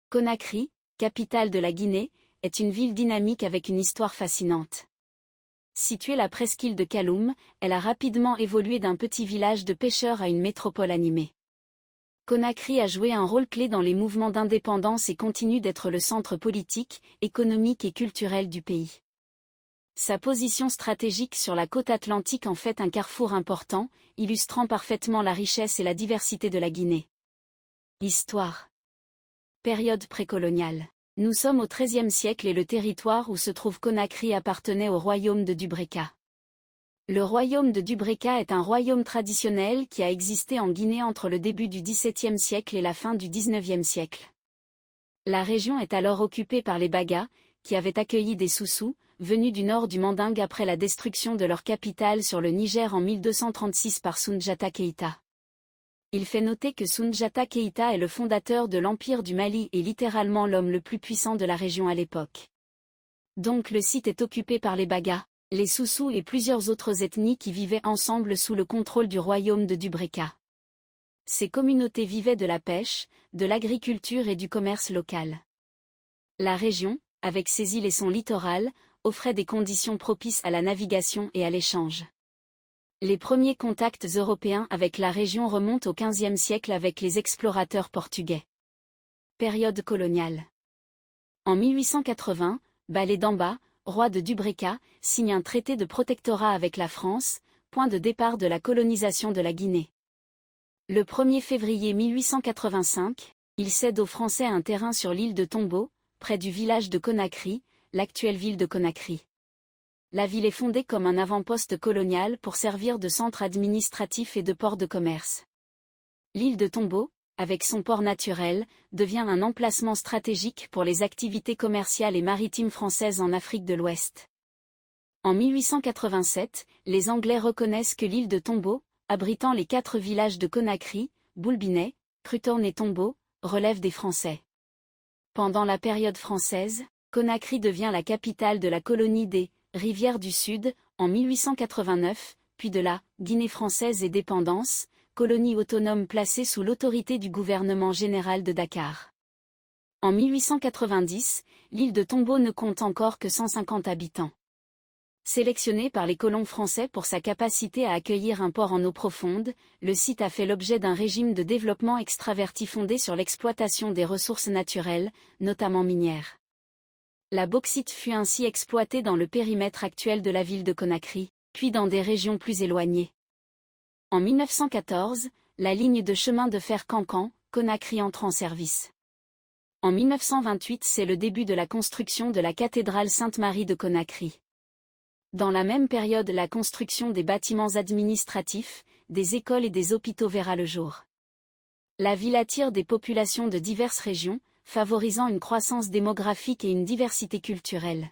Conakry, capitale de la Guinée, est une ville dynamique avec une histoire fascinante. Située à la presqu'île de Kaloum, elle a rapidement évolué d'un petit village de pêcheurs à une métropole animée. Conakry a joué un rôle clé dans les mouvements d'indépendance et continue d'être le centre politique, économique et culturel du pays. Sa position stratégique sur la côte atlantique en fait un carrefour important, illustrant parfaitement la richesse et la diversité de la Guinée. Histoire. Période précoloniale. Nous sommes au XIIIe siècle et le territoire où se trouve Conakry appartenait au royaume de Dubreka. Le royaume de Dubreka est un royaume traditionnel qui a existé en Guinée entre le début du XVIIe siècle et la fin du XIXe siècle. La région est alors occupée par les Baga, qui avaient accueilli des Soussous, venus du nord du Mandingue après la destruction de leur capitale sur le Niger en 1236 par Soundiata Keïta. Il fait noter que Soundiata Keïta est le fondateur de l'Empire du Mali et littéralement l'homme le plus puissant de la région à l'époque. Donc le site est occupé par les Baga, les Soussous et plusieurs autres ethnies qui vivaient ensemble sous le contrôle du royaume de Dubreka. Ces communautés vivaient de la pêche, de l'agriculture et du commerce local. La région, avec ses îles et son littoral, offrait des conditions propices à la navigation et à l'échange. Les premiers contacts européens avec la région remontent au XVe siècle avec les explorateurs portugais. Période coloniale. En 1880, Balé Damba, roi de Dubreka, signe un traité de protectorat avec la France, point de départ de la colonisation de la Guinée. Le 1er février 1885, il cède aux Français un terrain sur l'île de Tombo, près du village de Conakry, l'actuelle ville de Conakry. La ville est fondée comme un avant-poste colonial pour servir de centre administratif et de port de commerce. L'île de Tombo, avec son port naturel, devient un emplacement stratégique pour les activités commerciales et maritimes françaises en Afrique de l'Ouest. En 1887, les Anglais reconnaissent que l'île de Tombo, abritant les 4 villages de Conakry, Boulbinet, Cruthorne et Tombo, relève des Français. Pendant la période française, Conakry devient la capitale de la colonie des Rivières du Sud, en 1889, puis de la Guinée française et dépendance, colonie autonome placée sous l'autorité du gouvernement général de Dakar. En 1890, l'île de Tombo ne compte encore que 150 habitants. Sélectionné par les colons français pour sa capacité à accueillir un port en eau profonde, le site a fait l'objet d'un régime de développement extraverti fondé sur l'exploitation des ressources naturelles, notamment minières. La bauxite fut ainsi exploitée dans le périmètre actuel de la ville de Conakry, puis dans des régions plus éloignées. En 1914, la ligne de chemin de fer Cancan, Conakry entre en service. En 1928, c'est le début de la construction de la cathédrale Sainte-Marie de Conakry. Dans la même période, la construction des bâtiments administratifs, des écoles et des hôpitaux verra le jour. La ville attire des populations de diverses régions, favorisant une croissance démographique et une diversité culturelle.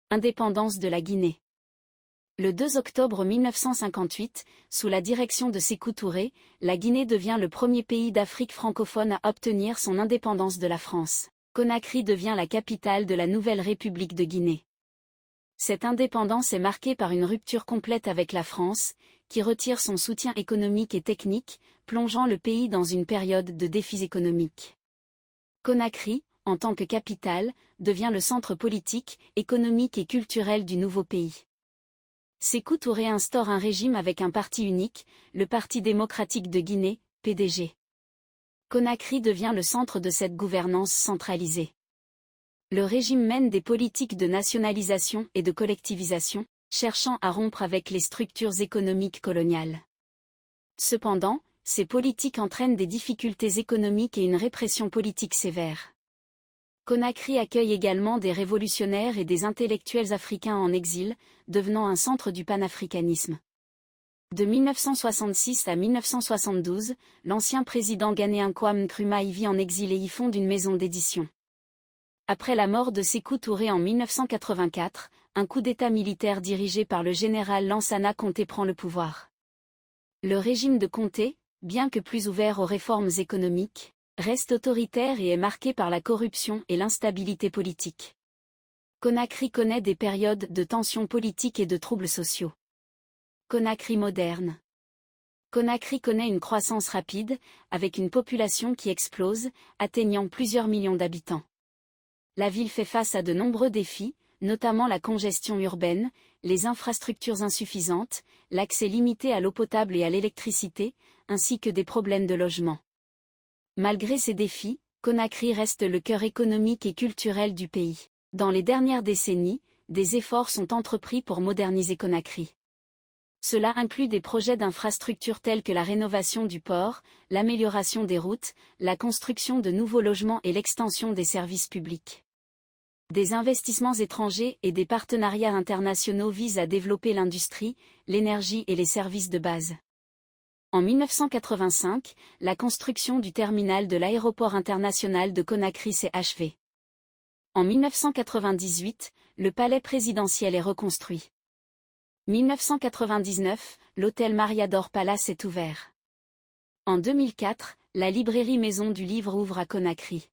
Indépendance de la Guinée. Le 2 octobre 1958, sous la direction de Sékou Touré, la Guinée devient le premier pays d'Afrique francophone à obtenir son indépendance de la France. Conakry devient la capitale de la nouvelle République de Guinée. Cette indépendance est marquée par une rupture complète avec la France, qui retire son soutien économique et technique, plongeant le pays dans une période de défis économiques. Conakry, en tant que capitale, devient le centre politique, économique et culturel du nouveau pays. Sékou Touré instaure un régime avec un parti unique, le Parti démocratique de Guinée, PDG. Conakry devient le centre de cette gouvernance centralisée. Le régime mène des politiques de nationalisation et de collectivisation, cherchant à rompre avec les structures économiques coloniales. Cependant, ces politiques entraînent des difficultés économiques et une répression politique sévère. Conakry accueille également des révolutionnaires et des intellectuels africains en exil, devenant un centre du panafricanisme. De 1966 à 1972, l'ancien président ghanéen Kwame Nkrumah y vit en exil et y fonde une maison d'édition. Après la mort de Sékou Touré en 1984, un coup d'État militaire dirigé par le général Lansana Conté prend le pouvoir. Le régime de Conté, bien que plus ouvert aux réformes économiques, reste autoritaire et est marqué par la corruption et l'instabilité politique. Conakry connaît des périodes de tensions politiques et de troubles sociaux. Conakry moderne. Conakry connaît une croissance rapide, avec une population qui explose, atteignant plusieurs millions d'habitants. La ville fait face à de nombreux défis, notamment la congestion urbaine, les infrastructures insuffisantes, l'accès limité à l'eau potable et à l'électricité, ainsi que des problèmes de logement. Malgré ces défis, Conakry reste le cœur économique et culturel du pays. Dans les dernières décennies, des efforts sont entrepris pour moderniser Conakry. Cela inclut des projets d'infrastructures tels que la rénovation du port, l'amélioration des routes, la construction de nouveaux logements et l'extension des services publics. Des investissements étrangers et des partenariats internationaux visent à développer l'industrie, l'énergie et les services de base. En 1985, la construction du terminal de l'aéroport international de Conakry s'est achevée. En 1998, le palais présidentiel est reconstruit. 1999, l'hôtel Mariador Palace est ouvert. En 2004, la librairie Maison du Livre ouvre à Conakry.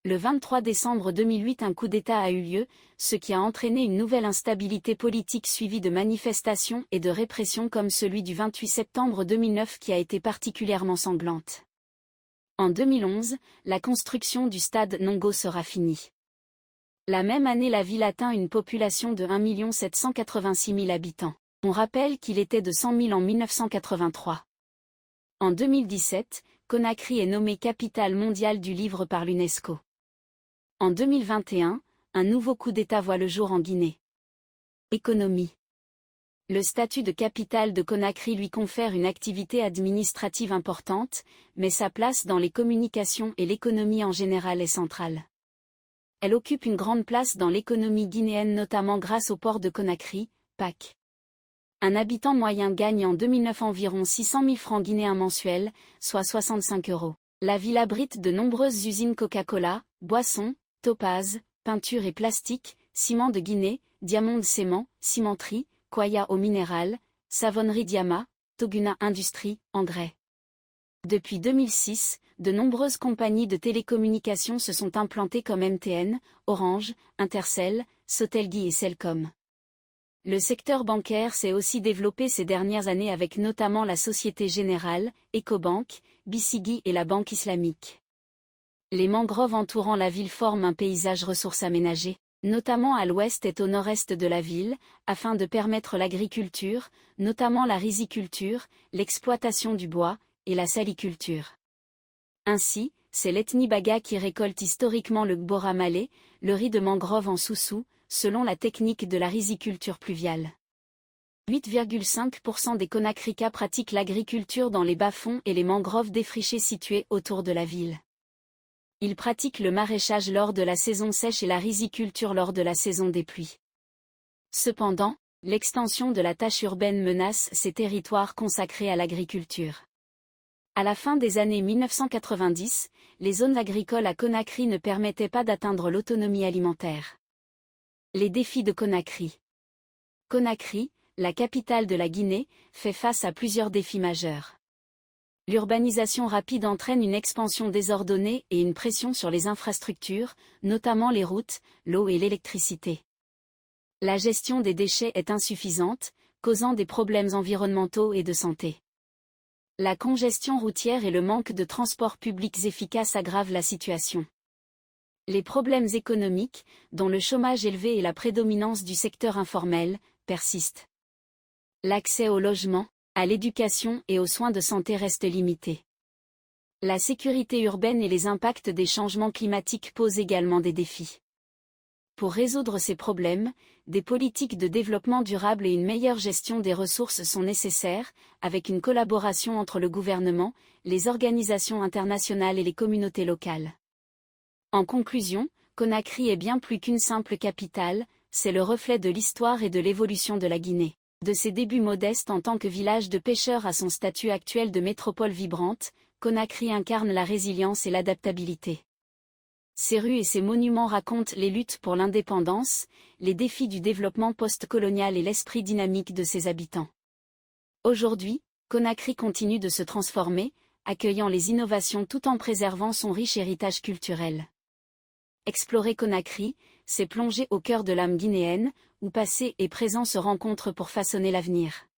Le 23 décembre 2008, un coup d'État a eu lieu, ce qui a entraîné une nouvelle instabilité politique suivie de manifestations et de répressions comme celui du 28 septembre 2009 qui a été particulièrement sanglante. En 2011, la construction du stade Nongo sera finie. La même année, la ville atteint une population de 1 786 000 habitants. On rappelle qu'il était de 100 000 en 1983. En 2017, Conakry est nommée capitale mondiale du livre par l'UNESCO. En 2021, un nouveau coup d'État voit le jour en Guinée. Économie. Le statut de capitale de Conakry lui confère une activité administrative importante, mais sa place dans les communications et l'économie en général est centrale. Elle occupe une grande place dans l'économie guinéenne notamment grâce au port de Conakry, PAC. Un habitant moyen gagne en 2009 environ 600 000 francs guinéens mensuels, soit 65 €. La ville abrite de nombreuses usines Coca-Cola, boissons, topaz, peinture et plastique, ciment de Guinée, Diamond Cement, cimenterie, Kwaya eau minérale, savonnerie Diama, Toguna Industrie, engrais. Depuis 2006, de nombreuses compagnies de télécommunications se sont implantées comme MTN, Orange, Intercell, Sotelgui et Celcom. Le secteur bancaire s'est aussi développé ces dernières années avec notamment la Société Générale, Ecobank, Bisigi et la Banque islamique. Les mangroves entourant la ville forment un paysage ressources aménagées, notamment à l'ouest et au nord-est de la ville, afin de permettre l'agriculture, notamment la riziculture, l'exploitation du bois, et la saliculture. Ainsi, c'est l'ethnie Baga qui récolte historiquement le gbora malais, le riz de mangrove en soussou, selon la technique de la riziculture pluviale. 8,5% des Conakrykas pratiquent l'agriculture dans les bas-fonds et les mangroves défrichées situées autour de la ville. Ils pratiquent le maraîchage lors de la saison sèche et la riziculture lors de la saison des pluies. Cependant, l'extension de la tâche urbaine menace ces territoires consacrés à l'agriculture. À la fin des années 1990, les zones agricoles à Conakry ne permettaient pas d'atteindre l'autonomie alimentaire. Les défis de Conakry. Conakry, la capitale de la Guinée, fait face à plusieurs défis majeurs. L'urbanisation rapide entraîne une expansion désordonnée et une pression sur les infrastructures, notamment les routes, l'eau et l'électricité. La gestion des déchets est insuffisante, causant des problèmes environnementaux et de santé. La congestion routière et le manque de transports publics efficaces aggravent la situation. Les problèmes économiques, dont le chômage élevé et la prédominance du secteur informel, persistent. L'accès au logement, à l'éducation et aux soins de santé reste limité. La sécurité urbaine et les impacts des changements climatiques posent également des défis. Pour résoudre ces problèmes, des politiques de développement durable et une meilleure gestion des ressources sont nécessaires, avec une collaboration entre le gouvernement, les organisations internationales et les communautés locales. En conclusion, Conakry est bien plus qu'une simple capitale, c'est le reflet de l'histoire et de l'évolution de la Guinée. De ses débuts modestes en tant que village de pêcheurs à son statut actuel de métropole vibrante, Conakry incarne la résilience et l'adaptabilité. Ses rues et ses monuments racontent les luttes pour l'indépendance, les défis du développement post-colonial et l'esprit dynamique de ses habitants. Aujourd'hui, Conakry continue de se transformer, accueillant les innovations tout en préservant son riche héritage culturel. Explorer Conakry, c'est plonger au cœur de l'âme guinéenne, où passé et présent se rencontrent pour façonner l'avenir.